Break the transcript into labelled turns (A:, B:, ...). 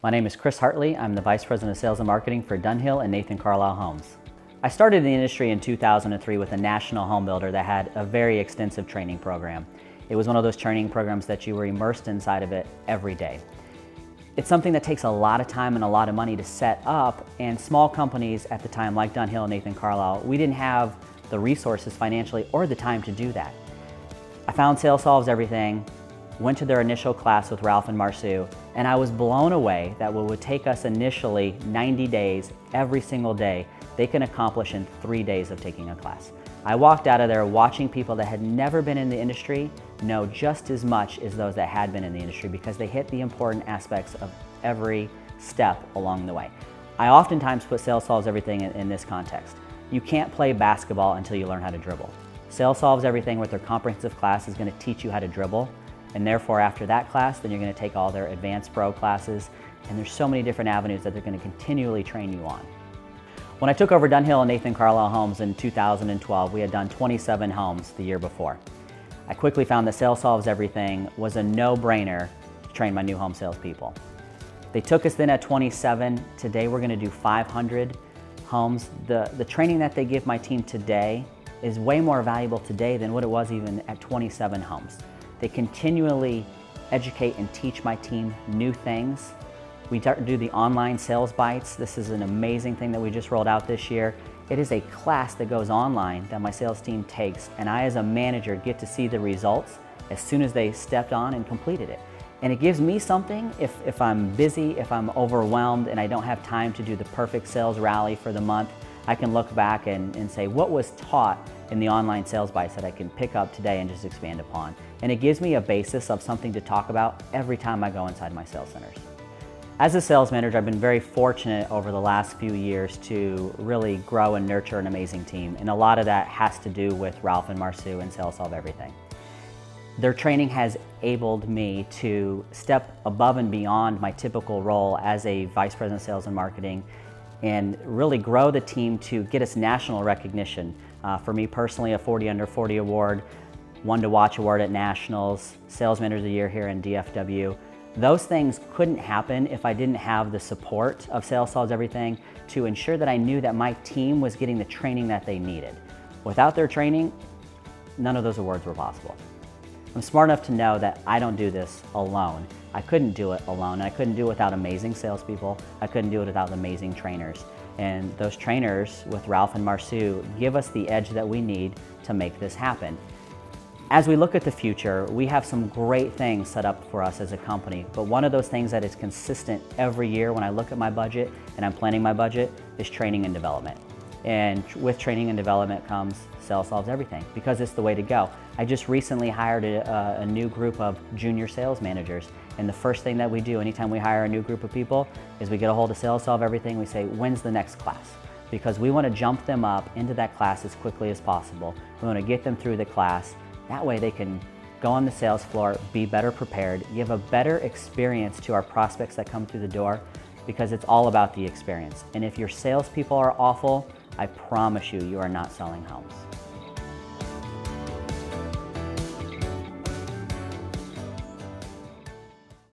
A: My name is Chris Hartley. I'm the Vice President of Sales and Marketing for Dunhill and Nathan Carlisle Homes. I started in the industry in 2003 with a national home builder that had a very extensive training program. It was one of those training programs that you were immersed inside of it every day. It's something that takes a lot of time and a lot of money to set up, and small companies at the time, like Dunhill and Nathan Carlisle, we didn't have the resources financially or the time to do that. I found Sales Solves Everything, went to their initial class with Ralph and Marsu, and I was blown away that what would take us initially 90 days, every single day, they can accomplish in 3 days of taking a class. I walked out of there watching people that had never been in the industry know just as much as those that had been in the industry, because they hit the important aspects of every step along the way. I oftentimes put Sales Solves Everything in this context. You can't play basketball until you learn how to dribble. Sales Solves Everything with their comprehensive class is going to teach you how to dribble, and therefore after that class, then you're going to take all their advanced pro classes, and there's so many different avenues that they're going to continually train you on. When I took over Dunhill and Nathan Carlisle Homes in 2012, we had done 27 homes the year before. I quickly found that Sales Solves Everything was a no-brainer to train my new home salespeople. They took us then at 27. Today we're going to do 500 homes. The training that they give my team today is way more valuable today than what it was even at 27 homes. They continually educate and teach my team new things. We do the online sales bites. This is an amazing thing that we just rolled out this year. It is a class that goes online that my sales team takes, and I as a manager get to see the results as soon as they stepped on and completed it. And it gives me something if I'm busy, if I'm overwhelmed and I don't have time to do the perfect sales rally for the month, I can look back and say what was taught in the online sales bites that I can pick up today and just expand upon. And it gives me a basis of something to talk about every time I go inside my sales centers. As a sales manager, I've been very fortunate over the last few years to really grow and nurture an amazing team. And a lot of that has to do with Ralph and Marsu and Sales Solve Everything. Their training has enabled me to step above and beyond my typical role as a Vice President of Sales and Marketing and really grow the team to get us national recognition. For me personally, a 40 Under 40 award, One to Watch award at Nationals, Sales Manager of the Year here in DFW. Those things couldn't happen if I didn't have the support of Sales Solves Everything to ensure that I knew that my team was getting the training that they needed. Without their training, none of those awards were possible. I'm smart enough to know that I don't do this alone. I couldn't do it alone. I couldn't do it without amazing salespeople. I couldn't do it without amazing trainers. And those trainers with Ralph and Marsu give us the edge that we need to make this happen. As we look at the future, we have some great things set up for us as a company, but one of those things that is consistent every year when I look at my budget and I'm planning my budget is training and development. And with training and development comes Sales Solves Everything, because it's the way to go. I just recently hired a new group of junior sales managers, and the first thing that we do anytime we hire a new group of people is we get a hold of Sales Solve Everything. We say, when's the next class? Because we want to jump them up into that class as quickly as possible. We want to get them through the class. That way they can go on the sales floor, be better prepared, give a better experience to our prospects that come through the door, because it's all about the experience. And if your salespeople are awful, I promise you, you are not selling homes.